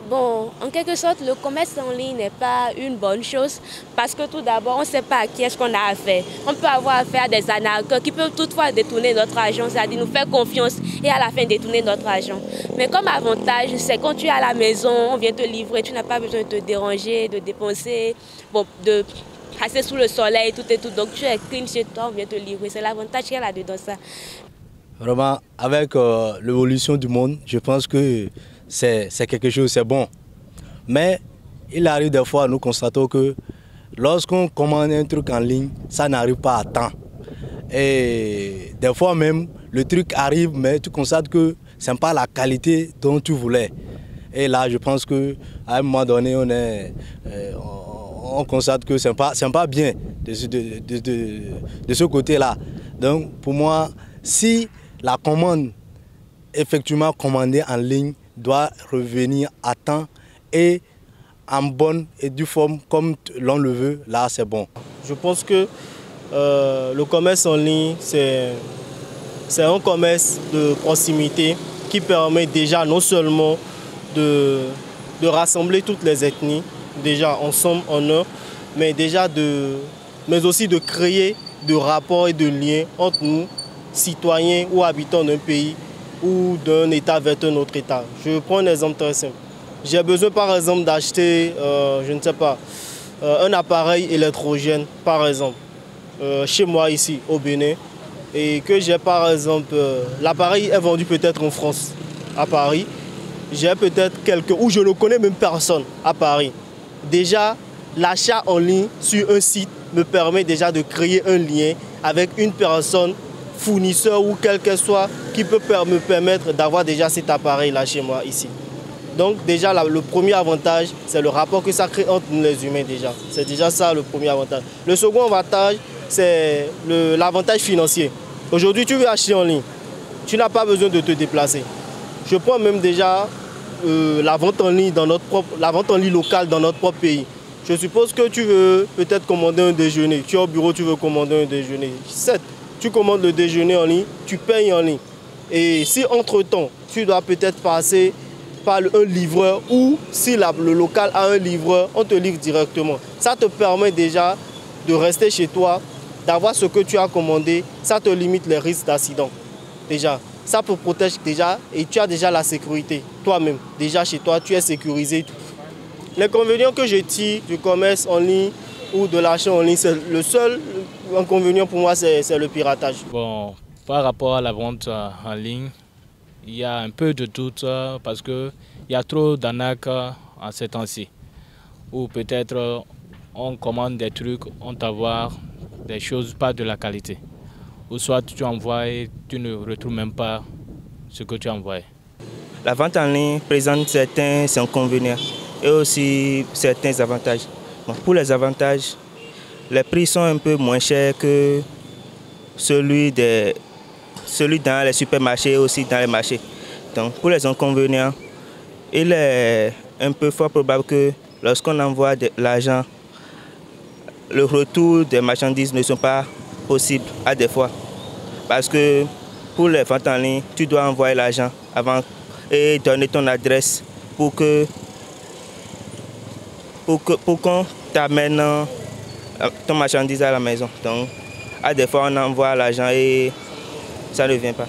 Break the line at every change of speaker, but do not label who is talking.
Bon, en quelque sorte, le commerce en ligne n'est pas une bonne chose parce que tout d'abord, on ne sait pas à qui est-ce qu'on a affaire. On peut avoir affaire à des arnaqueurs qui peuvent toutefois détourner notre argent, c'est-à-dire nous faire confiance et à la fin détourner notre argent. Mais comme avantage, c'est quand tu es à la maison, on vient te livrer, tu n'as pas besoin de te déranger, de dépenser, bon, de passer sous le soleil, tout et tout. Donc tu es clean chez toi, on vient te livrer. C'est l'avantage qu'il y a là-dedans ça.
Vraiment, avec l'évolution du monde, je pense que c'est quelque chose, c'est bon. Mais il arrive des fois, nous constatons que lorsqu'on commande un truc en ligne, ça n'arrive pas à temps. Et des fois même, le truc arrive, mais tu constates que ce n'est pas la qualité dont tu voulais. Et là, je pense qu'à un moment donné, on constate que ce n'est pas bien de ce côté-là. Donc, pour moi, si la commande effectivement commandée en ligne doit revenir à temps et en bonne et due forme comme l'on le veut, là c'est bon.
Je pense que le commerce en ligne, c'est un commerce de proximité qui permet déjà non seulement de rassembler toutes les ethnies, déjà ensemble en un, mais aussi de créer de rapports et de liens entre nous, citoyens ou habitants d'un pays ou d'un État vers un autre État. Je prends un exemple très simple. J'ai besoin par exemple d'acheter, je ne sais pas, un appareil électrogène par exemple, chez moi ici au Bénin, et que j'ai par exemple, l'appareil est vendu peut-être en France, à Paris. J'ai peut-être quelqu'un, où je ne connais même personne à Paris. Déjà, l'achat en ligne sur un site me permet déjà de créer un lien avec une personne, fournisseur ou quel qu'elle soit, qui peut me permettre d'avoir déjà cet appareil-là chez moi ici. Donc déjà, le premier avantage, c'est le rapport que ça crée entre nous les humains déjà. C'est déjà ça le premier avantage. Le second avantage, c'est l'avantage financier. Aujourd'hui, tu veux acheter en ligne. Tu n'as pas besoin de te déplacer. Je prends même déjà la vente en ligne locale dans notre propre pays. Je suppose que tu veux peut-être commander un déjeuner. Tu es au bureau, tu veux commander un déjeuner. Certes, tu commandes le déjeuner en ligne, tu payes en ligne. Et si entre-temps, tu dois peut-être passer par un livreur ou si le local a un livreur, on te livre directement. Ça te permet déjà de rester chez toi, d'avoir ce que tu as commandé. Ça te limite les risques d'accident. Déjà, ça te protège déjà et tu as déjà la sécurité. Toi-même, déjà chez toi, tu es sécurisé. L'inconvénient que je tire du commerce en ligne ou de l'achat en ligne, c'est le seul inconvénient pour moi, c'est le piratage.
Bon, par rapport à la vente en ligne, il y a un peu de doute parce qu'il y a trop d'arnaques en ces temps-ci. Ou peut-être on commande des trucs, on t'envoie des choses pas de la qualité. Ou soit tu envoies et tu ne retrouves même pas ce que tu as envoyé.
La vente en ligne présente certains inconvénients et aussi certains avantages. Bon, pour les avantages, les prix sont un peu moins chers que celui dans les supermarchés et aussi dans les marchés. Donc pour les inconvénients, il est un peu fort probable que lorsqu'on envoie de l'argent, le retour des marchandises ne sont pas possibles à des fois. Parce que pour les ventes en ligne, tu dois envoyer l'argent avant et donner ton adresse pour qu'on t'amène ton marchandise à la maison. Donc, à des fois, on envoie l'argent et ça ne vient pas.